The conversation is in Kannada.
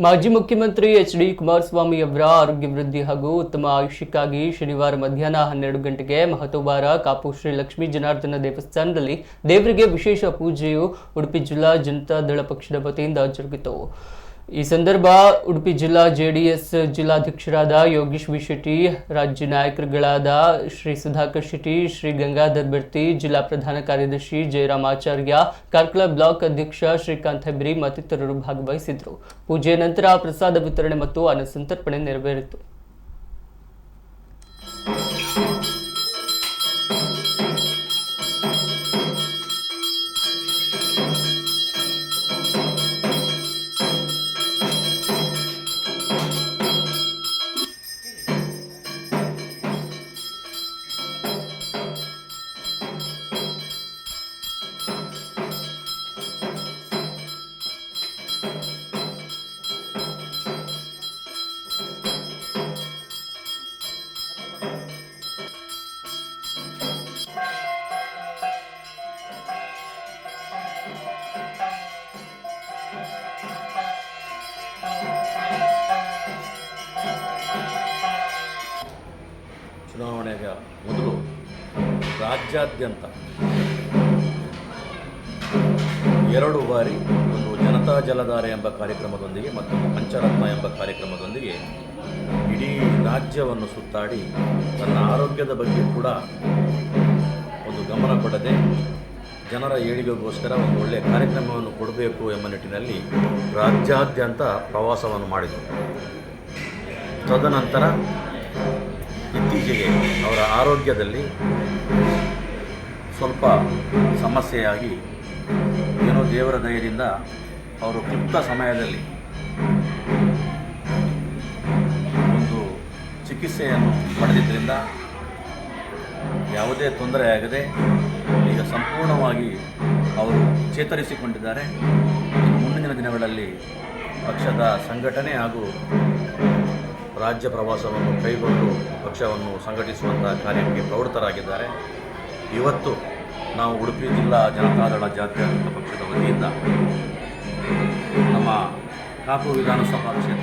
ಮಾಜಿ ಮುಖ್ಯಮಂತ್ರಿ ಎಚ್.ಡಿ. ಕುಮಾರಸ್ವಾಮಿ ಅವರ ಆರೋಗ್ಯ ವೃದ್ಧಿ ಹಾಗೂ ಉತ್ತಮ ಆಯುಷ್ಯಕ್ಕಾಗಿ ಶನಿವಾರ ಮಧ್ಯಾಹ್ನ 12 ಗಂಟೆಗೆ ಮಹತೋಬಾರ ಕಾಪು ಶ್ರೀ ಲಕ್ಷ್ಮೀ ಜನಾರ್ದನ ದೇವಸ್ಥಾನದಲ್ಲಿ ದೇವರಿಗೆ ವಿಶೇಷ ಪೂಜೆಯು ಉಡುಪಿ ಜಿಲ್ಲಾ ಜನತಾದಳ ಪಕ್ಷದ ವತಿಯಿಂದ ಜರುಗಿತು. ಈ ಸಂದರ್ಭ ಉಡುಪಿ ಜಿಲ್ಲಾ ಜೆಡಿಎಸ್ ಜಿಲ್ಲಾಧ್ಯಕ್ಷರಾದ ಯೋಗೀಶ್ ವಿ ಶೆಟ್ಟಿ, ರಾಜ್ಯ ನಾಯಕರುಗಳಾದ ಶ್ರೀ ಸುಧಾಕರ್ ಶೆಟ್ಟಿ, ಶ್ರೀ ಗಂಗಾಧರ್ ಬರ್ತಿ, ಜಿಲ್ಲಾ ಪ್ರಧಾನ ಕಾರ್ಯದರ್ಶಿ ಜಯರಾಮ್ ಆಚಾರ್ಯ, ಕಾರ್ಕಳ ಬ್ಲಾಕ್ ಅಧ್ಯಕ್ಷ ಶ್ರೀಕಾಂತ್ ಹೆಬ್ರಿ ಮತ್ತಿತರರು ಭಾಗವಹಿಸಿದ್ದರು. ಪೂಜೆಯ ನಂತರ ಪ್ರಸಾದ ವಿತರಣೆ ಮತ್ತು ಅನ್ನ ಸಂತರ್ಪಣೆ ನೆರವೇರಿತು. ಚುನಾವಣೆಗೆ ಮೊದಲು ರಾಜ್ಯಾದ್ಯಂತ 2 ಬಾರಿ ಒಂದು ಜನತಾ ಜಲಧಾರೆ ಎಂಬ ಕಾರ್ಯಕ್ರಮದೊಂದಿಗೆ ಮತ್ತು ಪಂಚರತ್ನ ಎಂಬ ಕಾರ್ಯಕ್ರಮದೊಂದಿಗೆ ಇಡೀ ರಾಜ್ಯವನ್ನು ಸುತ್ತಾಡಿ ತನ್ನ ಆರೋಗ್ಯದ ಬಗ್ಗೆ ಕೂಡ ಒಂದು ಗಮನ ಕೊಡದೆ ಜನರ ಏಳಿಗೆಗೋಸ್ಕರ ಒಂದು ಒಳ್ಳೆಯ ಕಾರ್ಯಕ್ರಮವನ್ನು ಕೊಡಬೇಕು ಎಂಬ ನಿಟ್ಟಿನಲ್ಲಿ ರಾಜ್ಯಾದ್ಯಂತ ಪ್ರವಾಸವನ್ನು ಮಾಡಿದರು. ತದನಂತರ ಇತ್ತೀಚೆಗೆ ಅವರ ಆರೋಗ್ಯದಲ್ಲಿ ಸ್ವಲ್ಪ ಸಮಸ್ಯೆಯಾಗಿ ಏನೋ ದೇವರ ದಯದಿಂದ ಅವರು ಕ್ಲಿಪ್ತ ಸಮಯದಲ್ಲಿ ಒಂದು ಚಿಕಿತ್ಸೆಯನ್ನು ಪಡೆದಿದ್ದರಿಂದ ಯಾವುದೇ ತೊಂದರೆಯಾಗದೆ ಈಗ ಸಂಪೂರ್ಣವಾಗಿ ಅವರು ಚೇತರಿಸಿಕೊಂಡಿದ್ದಾರೆ. ಮುಂದಿನ ದಿನಗಳಲ್ಲಿ ಪಕ್ಷದ ಸಂಘಟನೆ ಹಾಗೂ ರಾಜ್ಯ ಪ್ರವಾಸವನ್ನು ಕೈಗೊಂಡು ಪಕ್ಷವನ್ನು ಸಂಘಟಿಸುವಂಥ ಕಾರ್ಯಕ್ಕೆ ಪ್ರವೃತ್ತರಾಗಿದ್ದಾರೆ. ಇವತ್ತು ನಾವು ಉಡುಪಿ ಜಿಲ್ಲಾ ಜನತಾದಳ ಜಾತ್ಯತೀತ ಪಕ್ಷದ ವತಿಯಿಂದ ನಮ್ಮ ಕಾಪು ವಿಧಾನಸಭಾ ಕ್ಷೇತ್ರ